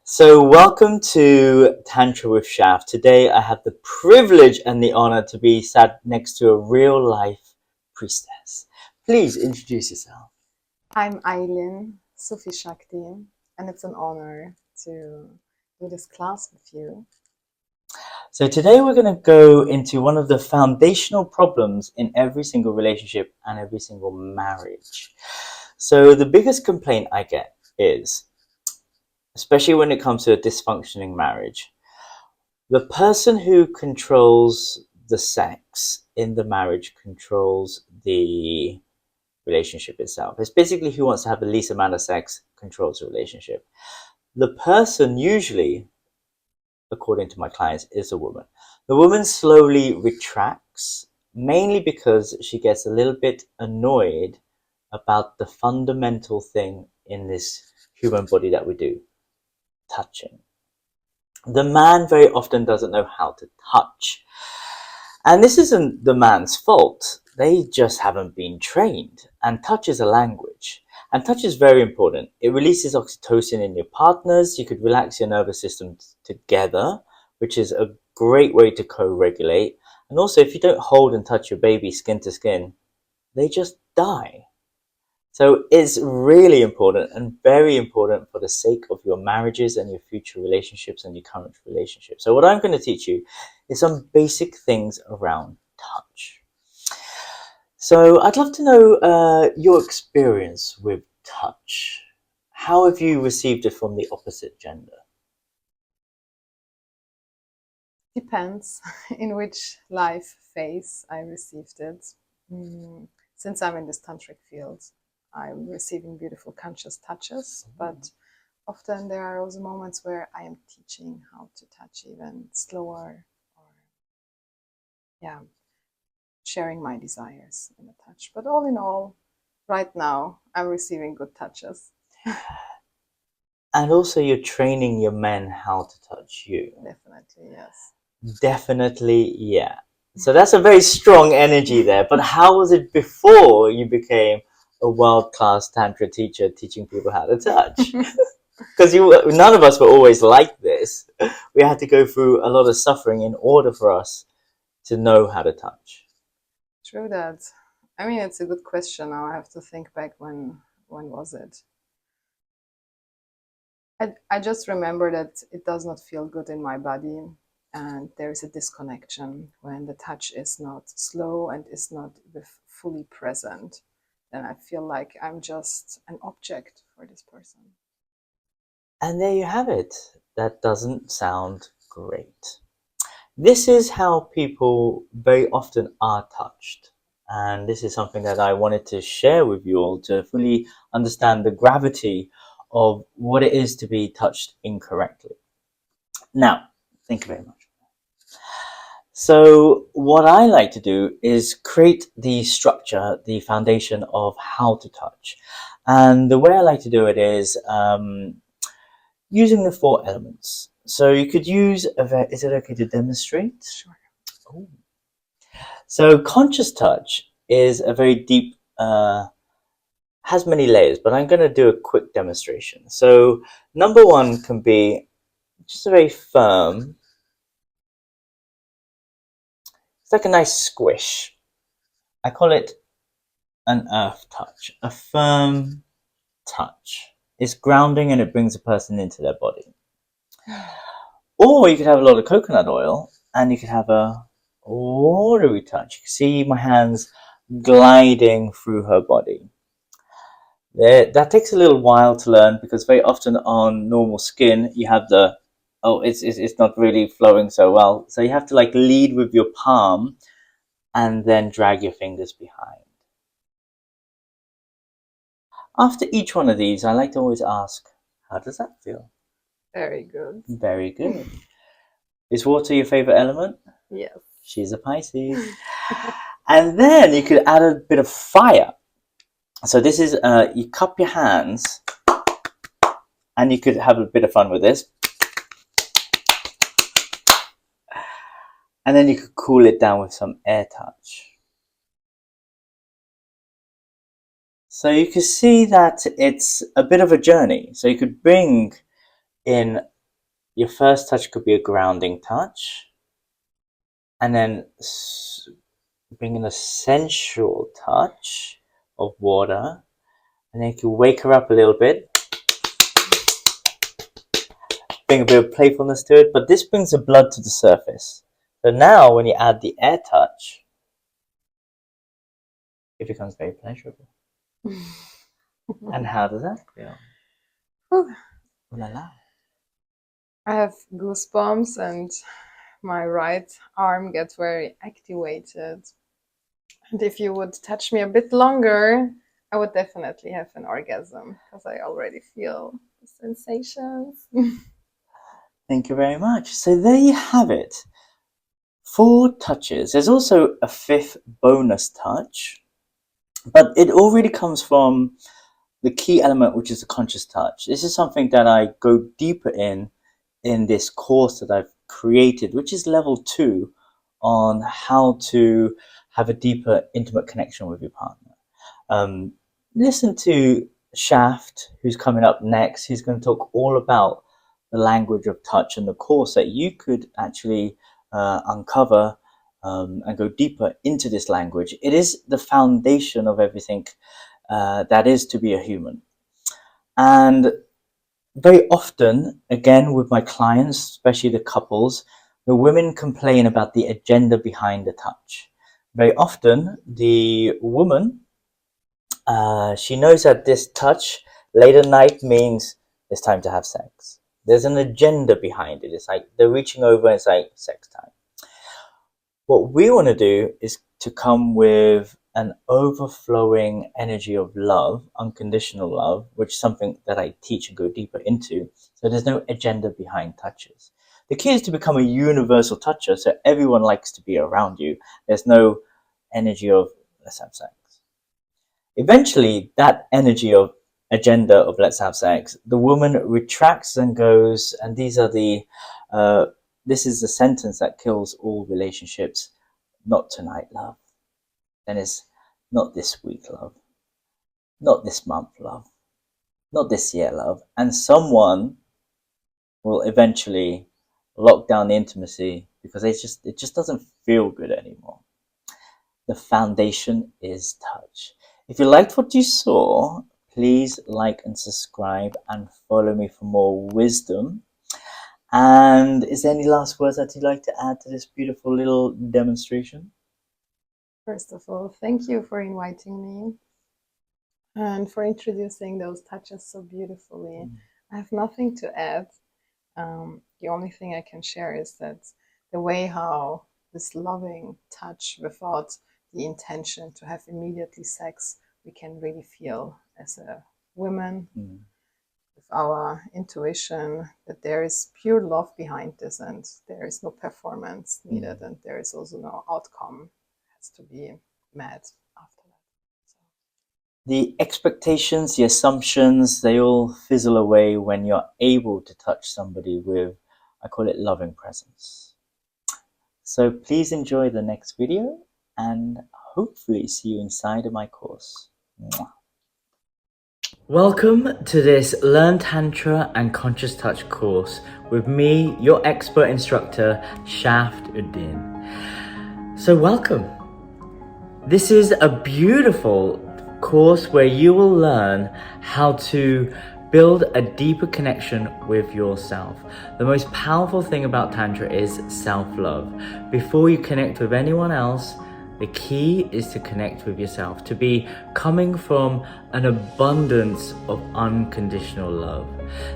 So, welcome to Tantra with Shaft. Today, I have the privilege and the honor to be sat next to a real life priestess. Please introduce yourself. I'm Eileen, Sufi Shakti, and it's an honor to do this class with you. So, today, we're going to go into one of the foundational problems in every single relationship and every single marriage. So, the biggest complaint I get is, especially when it comes to a dysfunctioning marriage, the person who controls the sex in the marriage controls the relationship itself. It's basically who wants to have the least amount of sex controls the relationship. The person usually, according to my clients, is a woman. The woman slowly retracts, mainly because she gets a little bit annoyed about the fundamental thing in this human body that we do, touching. The man very often doesn't know how to touch. And this isn't the man's fault. They just haven't been trained. And touch is a language. And touch is very important. It releases oxytocin in your partners. You could relax your nervous system together, which is a great way to co-regulate. And also, if you don't hold and touch your baby skin to skin, they just die. So it's really important and very important for the sake of your marriages and your future relationships and your current relationships. So what I'm going to teach you is some basic things around touch. So I'd love to know your experience with touch. How have you received it from the opposite gender? Depends in which life phase I received it. Since I'm in this tantric field, I'm receiving beautiful conscious touches, but often there are also moments where I am teaching how to touch even slower, or sharing my desires in a touch. But all in all, right now, I'm receiving good touches. And also you're training your men how to touch you. Definitely, yes. Definitely, yeah. So that's a very strong energy there. But how was it before you became a world-class tantra teacher teaching people how to touch? Because none of us were always like this. We had to go through a lot of suffering in order for us to know how to touch. True that. I mean, it's a good question. Now I have to think back when was it? I just remember that it does not feel good in my body, and there is a disconnection when the touch is not slow and is not fully present. Then I feel like I'm just an object for this person. And there you have it. That doesn't sound great. This is how people very often are touched. And this is something that I wanted to share with you all to fully understand the gravity of what it is to be touched incorrectly. Now, thank you very much. So what I like to do is create the structure, the foundation of how to touch. And the way I like to do it is using the 4 elements. So you could use, is it okay to demonstrate? Sure. Oh. So conscious touch is a very deep, has many layers, but I'm going to do a quick demonstration. So number 1 can be just a very firm, it's like a nice squish. I call it an earth touch, a firm touch. It's grounding and it brings a person into their body. Or you could have a lot of coconut oil and you could have a watery touch. You can see my hands gliding through her body. That takes a little while to learn because very often on normal skin you have the, oh, it's not really flowing so well. So you have to like lead with your palm and then drag your fingers behind. After each one of these, I like to always ask, how does that feel? Very good. Very good. Is water your favorite element? Yes. She's a Pisces. And then you could add a bit of fire. So this is, you cup your hands and you could have a bit of fun with this. And then you could cool it down with some air touch. So you can see that it's a bit of a journey. So you could bring in your first touch could be a grounding touch, and then bring in a sensual touch of water, and then you can wake her up a little bit, bring a bit of playfulness to it, but this brings the blood to the surface. So now when you add the air touch, it becomes very pleasurable. And how does that feel? Whew. La la. I have goosebumps and my right arm gets very activated. And if you would touch me a bit longer, I would definitely have an orgasm because I already feel the sensations. Thank you very much. So there you have it. 4 touches. There's also a 5th bonus touch, but it already comes from the key element, which is the conscious touch. This is something that I go deeper in this course that I've created, which is level 2 on how to have a deeper intimate connection with your partner. Listen to Shaft, who's coming up next. He's going to talk all about the language of touch and the course that you could actually uncover and go deeper into this language. It is the foundation of everything that is to be a human. And very often, again, with my clients, especially the couples, the women complain about the agenda behind the touch. Very often, the woman, she knows that this touch late at night means it's time to have sex. There's an agenda behind it. It's like they're reaching over and it's like sex time. What we want to do is to come with an overflowing energy of love, unconditional love, which is something that I teach and go deeper into. So there's no agenda behind touches. The key is to become a universal toucher, so everyone likes to be around you. There's no energy of let's have sex. Eventually, that energy of agenda of let's have sex, the woman retracts and goes, and these are the this is the sentence that kills all relationships. Not tonight, love. Then it's not this week, love. Not this month, love. Not this year, love. And someone will eventually lock down the intimacy because it just doesn't feel good anymore. The foundation is touch. If you liked what you saw, please like and subscribe and follow me for more wisdom. And is there any last words that you'd like to add to this beautiful little demonstration? First of all, thank you for inviting me and for introducing those touches so beautifully. I have nothing to add. The only thing I can share is that the way how this loving touch without the intention to have immediately sex, we can really feel as a woman with our intuition that there is pure love behind this and there is no performance needed and there is also no outcome has to be met after that. So. The expectations, the assumptions, they all fizzle away when you're able to touch somebody with, I call it loving presence. So please enjoy the next video and hopefully see you inside of my course. Mwah. Welcome to this Learn Tantra and Conscious Touch course with me, your expert instructor, Shaft Uddin. So welcome. This is a beautiful course where you will learn how to build a deeper connection with yourself. The most powerful thing about Tantra is self-love. Before you connect with anyone else, the key is to connect with yourself, to be coming from an abundance of unconditional love.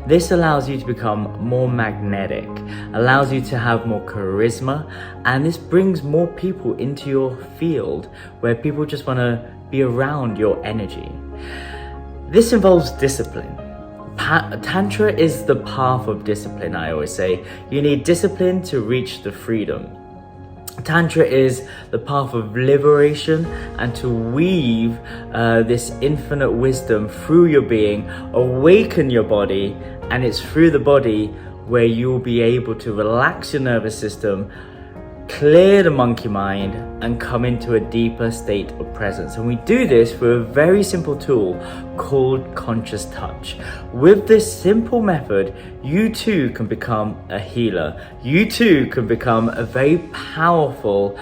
This allows you to become more magnetic, allows you to have more charisma, and this brings more people into your field where people just want to be around your energy. This involves discipline. Tantra is the path of discipline, I always say. You need discipline to reach the freedom. Tantra is the path of liberation and to weave this infinite wisdom through your being, awaken your body, and it's through the body where you'll be able to relax your nervous system, clear the monkey mind, and come into a deeper state of presence. And we do this with a very simple tool called Conscious Touch. With this simple method, you too can become a healer. You too can become a very powerful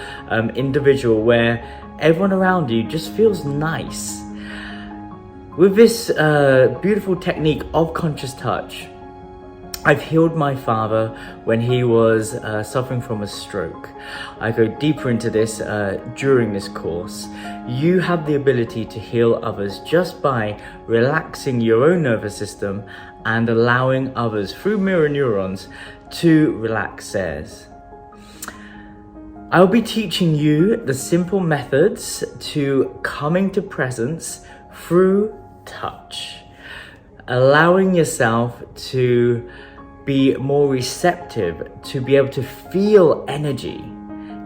individual where everyone around you just feels nice. With this beautiful technique of Conscious Touch, I've healed my father when he was suffering from a stroke. I go deeper into this during this course. You have the ability to heal others just by relaxing your own nervous system and allowing others through mirror neurons to relax theirs. I'll be teaching you the simple methods to coming to presence through touch, allowing yourself to be more receptive, to be able to feel energy.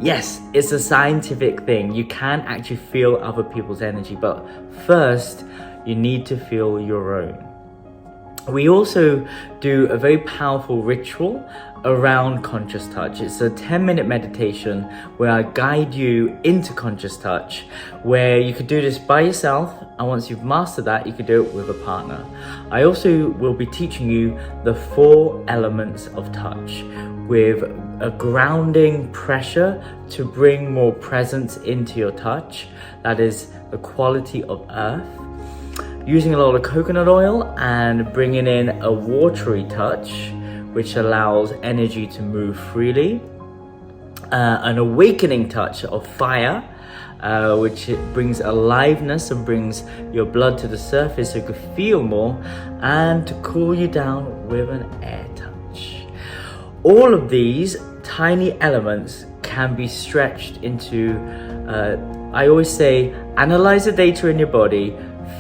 Yes, it's a scientific thing. You can actually feel other people's energy, but first you need to feel your own. We also do a very powerful ritual around Conscious Touch. It's a 10-minute meditation where I guide you into Conscious Touch, where you could do this by yourself, and once you've mastered that, you could do it with a partner. I also will be teaching you the 4 elements of touch, with a grounding pressure to bring more presence into your touch. That is the quality of earth. Using a lot of coconut oil and bringing in a watery touch, which allows energy to move freely. An awakening touch of fire, which brings aliveness and brings your blood to the surface so you can feel more, and to cool you down with an air touch. All of these tiny elements can be stretched into, I always say, analyze the data in your body,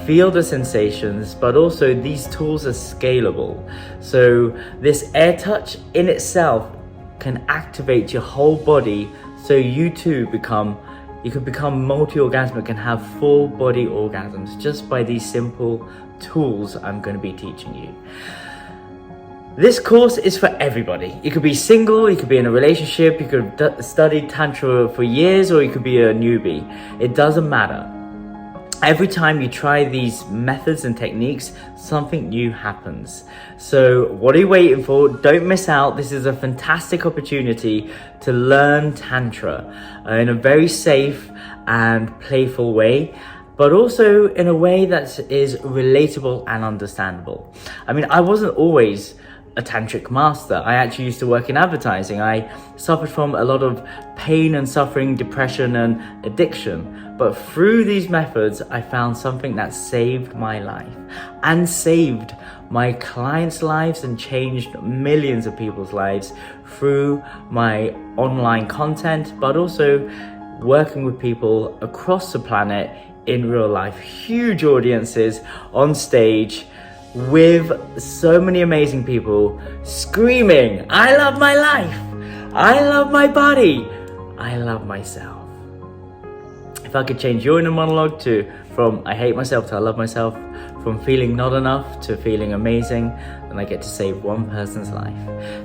feel the sensations, but also these tools are scalable. So this air touch in itself can activate your whole body, so you too you can become multi-orgasmic and have full body orgasms just by these simple tools I'm going to be teaching you. This course is for everybody. You could be single, you could be in a relationship, you could have studied Tantra for years, or you could be a newbie. It doesn't matter. Every time you try these methods and techniques, something new happens. So what are you waiting for? Don't miss out. This is a fantastic opportunity to learn Tantra in a very safe and playful way, but also in a way that is relatable and understandable. I mean, I wasn't always a tantric master. I actually used to work in advertising. I suffered from a lot of pain and suffering, depression and addiction. But through these methods, I found something that saved my life and saved my clients' lives and changed millions of people's lives through my online content, but also working with people across the planet in real life. Huge audiences on stage with so many amazing people screaming, "I love my life, I love my body, I love myself." If I could change your inner monologue from I hate myself to I love myself, from feeling not enough to feeling amazing, then I get to save one person's life.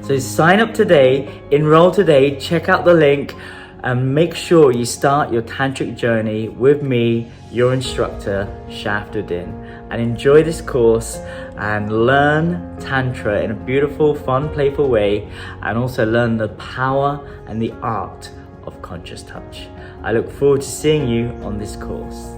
So sign up today, enroll today, check out the link, and make sure you start your tantric journey with me, your instructor, Shaftuddin, and enjoy this course and learn Tantra in a beautiful, fun, playful way, and also learn the power and the art of Conscious Touch. I look forward to seeing you on this course.